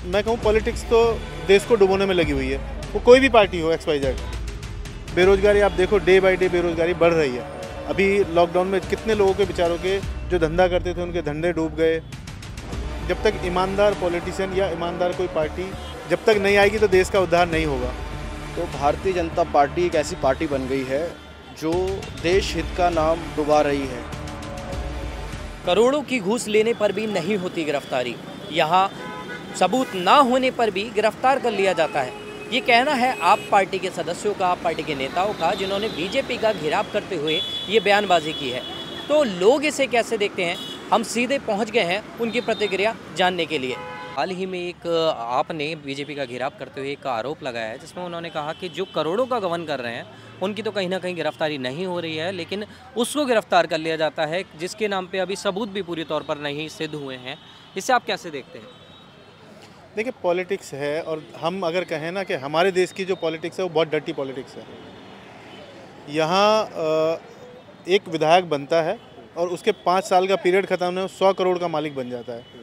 मैं कहूँ पॉलिटिक्स तो देश को डुबोने में लगी हुई है, वो कोई भी पार्टी हो XYZ। बेरोजगारी आप देखो, डे बाय डे बेरोजगारी बढ़ रही है। अभी लॉकडाउन में कितने लोगों के बेचारों के जो धंधा करते थे उनके धंधे डूब गए। जब तक ईमानदार पॉलिटिशियन या ईमानदार कोई पार्टी जब तक नहीं आएगी तो देश का उद्धार नहीं होगा। तो भारतीय जनता पार्टी एक ऐसी पार्टी बन गई है जो देश हित का नाम डुबा रही है। करोड़ों की घूस लेने पर भी नहीं होती गिरफ्तारी, यहाँ सबूत ना होने पर भी गिरफ्तार कर लिया जाता है। ये कहना है आप पार्टी के सदस्यों का, आप पार्टी के नेताओं का, जिन्होंने बीजेपी का घेराव करते हुए ये बयानबाजी की है। तो लोग इसे कैसे देखते हैं, हम सीधे पहुंच गए हैं उनकी प्रतिक्रिया जानने के लिए। हाल ही में एक आपने बीजेपी का घेराव करते हुए एक आरोप लगाया है, जिसमें उन्होंने कहा कि जो करोड़ों का गबन कर रहे हैं उनकी तो कहीं ना कहीं गिरफ्तारी नहीं हो रही है, लेकिन उसको गिरफ्तार कर लिया जाता है जिसके नाम पे अभी सबूत भी पूरी तौर पर नहीं सिद्ध हुए हैं। इसे आप कैसे देखते हैं? देखिए, पॉलिटिक्स है, और हम अगर कहें ना कि हमारे देश की जो पॉलिटिक्स है वो बहुत डर्टी पॉलिटिक्स है। यहाँ एक विधायक बनता है और उसके 5 साल का पीरियड ख़त्म होने में 100 करोड़ का मालिक बन जाता है।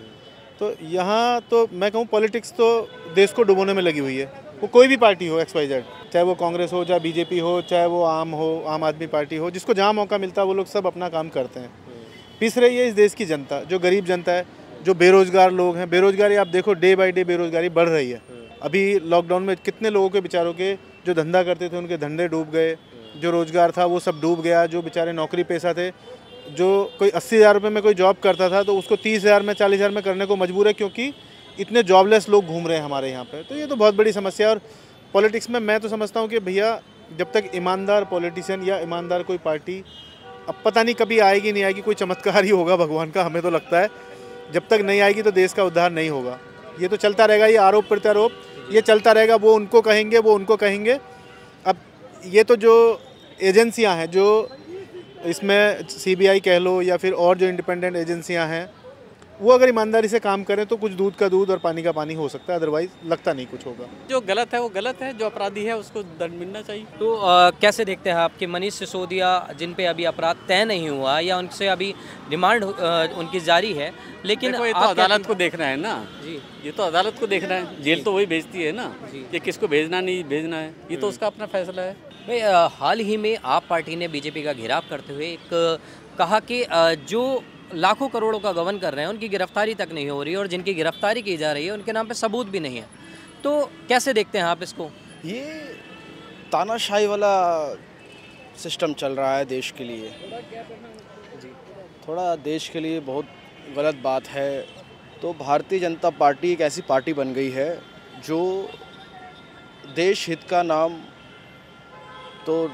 तो यहाँ तो मैं कहूँ पॉलिटिक्स तो देश को डुबोने में लगी हुई है, वो कोई भी पार्टी हो XYZ, चाहे वो कांग्रेस हो, चाहे बीजेपी हो, चाहे वो आम आदमी पार्टी हो, जिसको जहाँ मौका मिलता है वो लोग सब अपना काम करते हैं। पीस रही है इस देश की जनता, जो गरीब जनता है, जो बेरोजगार लोग हैं। बेरोजगारी आप देखो, डे बाय डे बेरोजगारी बढ़ रही है। अभी लॉकडाउन में कितने लोगों के बेचारों के जो धंधा करते थे उनके धंधे डूब गए, जो रोजगार था वो सब डूब गया। जो बेचारे नौकरी पेशा थे, जो कोई 80,000 रुपये में कोई जॉब करता था तो उसको 30,000 में, 40,000 में करने को मजबूर है, क्योंकि इतने जॉबलेस लोग घूम रहे हैं हमारे यहाँ पे। तो ये तो बहुत बड़ी समस्या है। और पॉलिटिक्स में मैं तो समझता हूँ कि भैया, जब तक ईमानदार पॉलिटिशियन या ईमानदार कोई पार्टी, अब पता नहीं कभी आएगी नहीं आएगी, कोई चमत्कार ही होगा भगवान का, हमें तो लगता है। जब तक नहीं आएगी तो देश का उद्धार नहीं होगा। ये तो चलता रहेगा, ये आरोप प्रत्यारोप ये चलता रहेगा। वो उनको कहेंगे, वो उनको कहेंगे। अब ये तो जो एजेंसियां हैं, जो इसमें CBI कह लो या फिर और जो इंडिपेंडेंट एजेंसियां हैं, वो अगर ईमानदारी से काम करें तो कुछ दूध का दूध और पानी का पानी हो सकता है, अदरवाइज लगता नहीं कुछ होगा। जो गलत है वो गलत है, जो अपराधी है उसको दंड मिलना चाहिए। तो कैसे देखते हैं आप कि मनीष सिसोदिया, जिन पे अभी अपराध तय नहीं हुआ या उनसे अभी रिमांड उनकी जारी है, लेकिन ये तो अदालत को देखना है ना जी, ये तो अदालत को देखना है। जेल तो वही भेजती है ना, ये किसको भेजना नहीं भेजना है, ये तो उसका अपना फैसला है। भाई, हाल ही में आप पार्टी ने बीजेपी का घेराव करते हुए एक कहा कि जो लाखों करोड़ों का गबन कर रहे हैं उनकी गिरफ्तारी तक नहीं हो रही, और जिनकी गिरफ्तारी की जा रही है उनके नाम पे सबूत भी नहीं है। तो कैसे देखते हैं आप इसको? ये तानाशाही वाला सिस्टम चल रहा है देश के लिए, थोड़ा देश के लिए बहुत गलत बात है। तो भारतीय जनता पार्टी एक ऐसी पार्टी बन गई है जो देश हित का नाम तो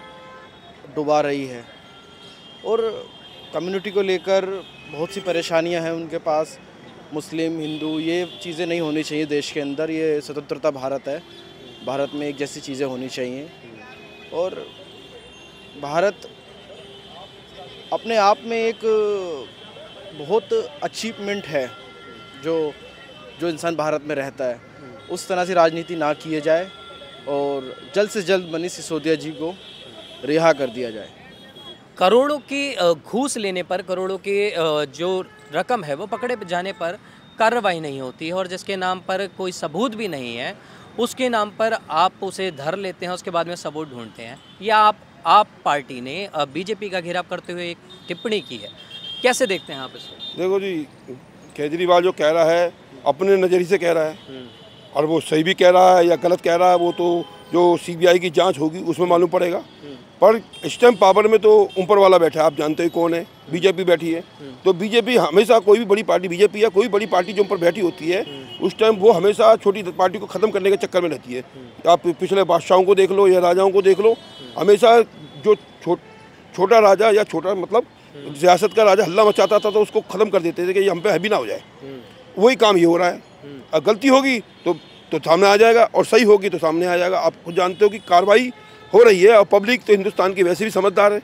डुबा रही है, और कम्युनिटी को लेकर बहुत सी परेशानियां हैं उनके पास। मुस्लिम, हिंदू, ये चीज़ें नहीं होनी चाहिए देश के अंदर। ये स्वतंत्रता भारत है, भारत में एक जैसी चीज़ें होनी चाहिए। और भारत अपने आप में एक बहुत अचीवमेंट है। जो इंसान भारत में रहता है, उस तरह से राजनीति ना किए जाए और जल्द से जल्द मनीष सिसोदिया जी को रिहा कर दिया जाए। करोड़ों की घूस लेने पर, करोड़ों की जो रकम है वो पकड़े जाने पर कार्रवाई नहीं होती है, और जिसके नाम पर कोई सबूत भी नहीं है उसके नाम पर आप उसे धर लेते हैं, उसके बाद में सबूत ढूंढते हैं। या आप पार्टी ने बीजेपी का घेराव करते हुए एक टिप्पणी की है, कैसे देखते हैं आप इसको? देखो जी, केजरीवाल जो कह रहा है अपने नज़रिए से कह रहा है, और वो सही भी कह रहा है या गलत कह रहा है वो तो जो CBI की जांच होगी उसमें मालूम पड़ेगा। पर इस टाइम पावर में तो ऊपर वाला बैठा है, आप जानते ही कौन है, बीजेपी बैठी है। तो बीजेपी हमेशा, कोई भी बड़ी पार्टी, बीजेपी या कोई बड़ी पार्टी जो ऊपर बैठी होती है, उस टाइम वो हमेशा छोटी पार्टी को ख़त्म करने के चक्कर में रहती है। आप पिछले बादशाहों को देख लो या राजाओं को देख लो, हमेशा जो छोटा राजा या छोटा मतलब सियासत का राजा हल्ला मचाता था तो उसको ख़त्म कर देते थे कि ये हम पे हैवी ना हो जाए। वही काम ये हो रहा है। अगर गलती होगी तो सामने आ जाएगा, और सही होगी तो सामने आ जाएगा। आप खुद जानते हो कि कार्रवाई हो रही है, और पब्लिक तो हिंदुस्तान की वैसे भी समझदार है,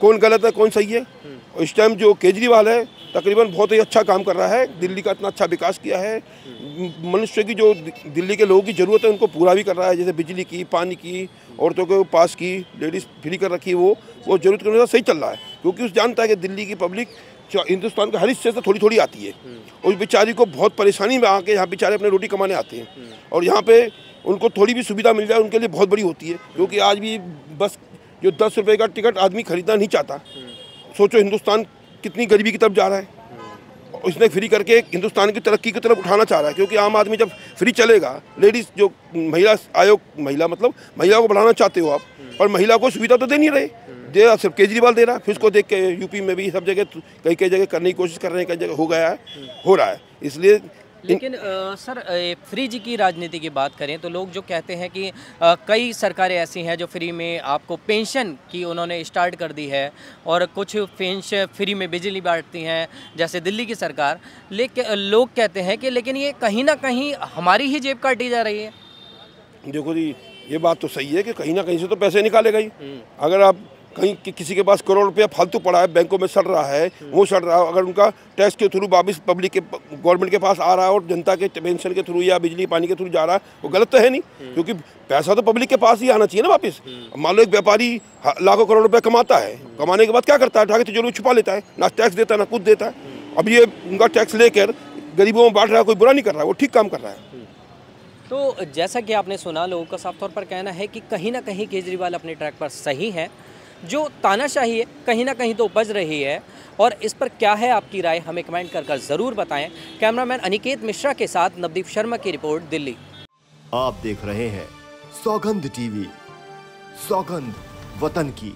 कौन गलत है कौन सही है। और इस टाइम जो केजरीवाल है तकरीबन बहुत ही अच्छा काम कर रहा है, दिल्ली का इतना अच्छा विकास किया है। मनुष्य की जो दिल्ली के लोगों की ज़रूरत है उनको पूरा भी कर रहा है, जैसे बिजली की, पानी की, औरतों को पास की, लेडीज़ फ्री कर रखी है, वो ज़रूरत के अनुसार सही चल रहा है। क्योंकि उस जानता है कि दिल्ली की पब्लिक हिंदुस्तान के हर हिस्से से थोड़ी थोड़ी आती है। और बेचारी को बहुत परेशानी में आके यहाँ बेचारे अपने रोटी कमाने आते हैं, और यहाँ पे उनको थोड़ी भी सुविधा मिल जाए उनके लिए बहुत बड़ी होती है। क्योंकि आज भी बस जो 10 रुपये का टिकट आदमी खरीदना नहीं चाहता। सोचो हिंदुस्तान कितनी गरीबी की तरफ जा रहा है, उसने फ्री करके हिंदुस्तान की तरक्की की तरफ उठाना चाह रहा है। क्योंकि आम आदमी जब फ्री चलेगा, लेडीज़ जो महिला आयोग, महिला मतलब महिला को बढ़ाना चाहते हो आप, पर महिला को सुविधा तो दे नहीं रहे, दे रहा सिर्फ केजरीवाल दे रहा। फिर उसको देख के यूपी में भी सब जगह कई कई जगह करने की कोशिश कर रहे हैं, कई जगह हो गया है, हो रहा है। इसलिए लेकिन सर फ्री जी की राजनीति की बात करें तो लोग जो कहते हैं कि कई सरकारें ऐसी हैं जो फ्री में आपको पेंशन की उन्होंने स्टार्ट कर दी है, और कुछ पेंशन फ्री में बिजली बांटती हैं जैसे दिल्ली की सरकार। लेकिन लोग कहते हैं कि लेकिन ये कहीं ना कहीं हमारी ही जेब काटी जा रही है। देखो जी, ये बात तो सही है कि कहीं ना कहीं से तो पैसे निकालेगा ही। अगर आप कहीं किसी के पास करोड़ रुपया फालतू पड़ा है, बैंकों में सड़ रहा है, वो सड़ रहा है, अगर उनका टैक्स के थ्रू वापस पब्लिक के गवर्नमेंट के पास आ रहा है और जनता के पेंशन के थ्रू या बिजली पानी के थ्रू जा रहा है, वो गलत तो है नहीं। क्योंकि पैसा तो पब्लिक के पास ही आना चाहिए ना वापस। मान लो एक व्यापारी लाखों करोड़ रुपया कमाता है, कमाने के बाद क्या करता है, उठा के तिजोरी छुपा लेता है, ना टैक्स देता है ना कुछ देता है। अब ये उनका टैक्स लेकर गरीबों में बांट रहा है, कोई बुरा नहीं कर रहा है, वो ठीक काम कर रहा है। तो जैसा कि आपने सुना, लोगों का साफ तौर पर कहना है कि कहीं ना कहीं केजरीवाल अपने ट्रैक पर सही है। जो तानाशाही है कहीं ना कहीं तो उपज रही है, और इस पर क्या है आपकी राय, हमें कमेंट कर ज़रूर बताएं। कैमरामैन अनिकेत मिश्रा के साथ नवदीप शर्मा की रिपोर्ट, दिल्ली। आप देख रहे हैं सौगंध टीवी, सौगंध वतन की।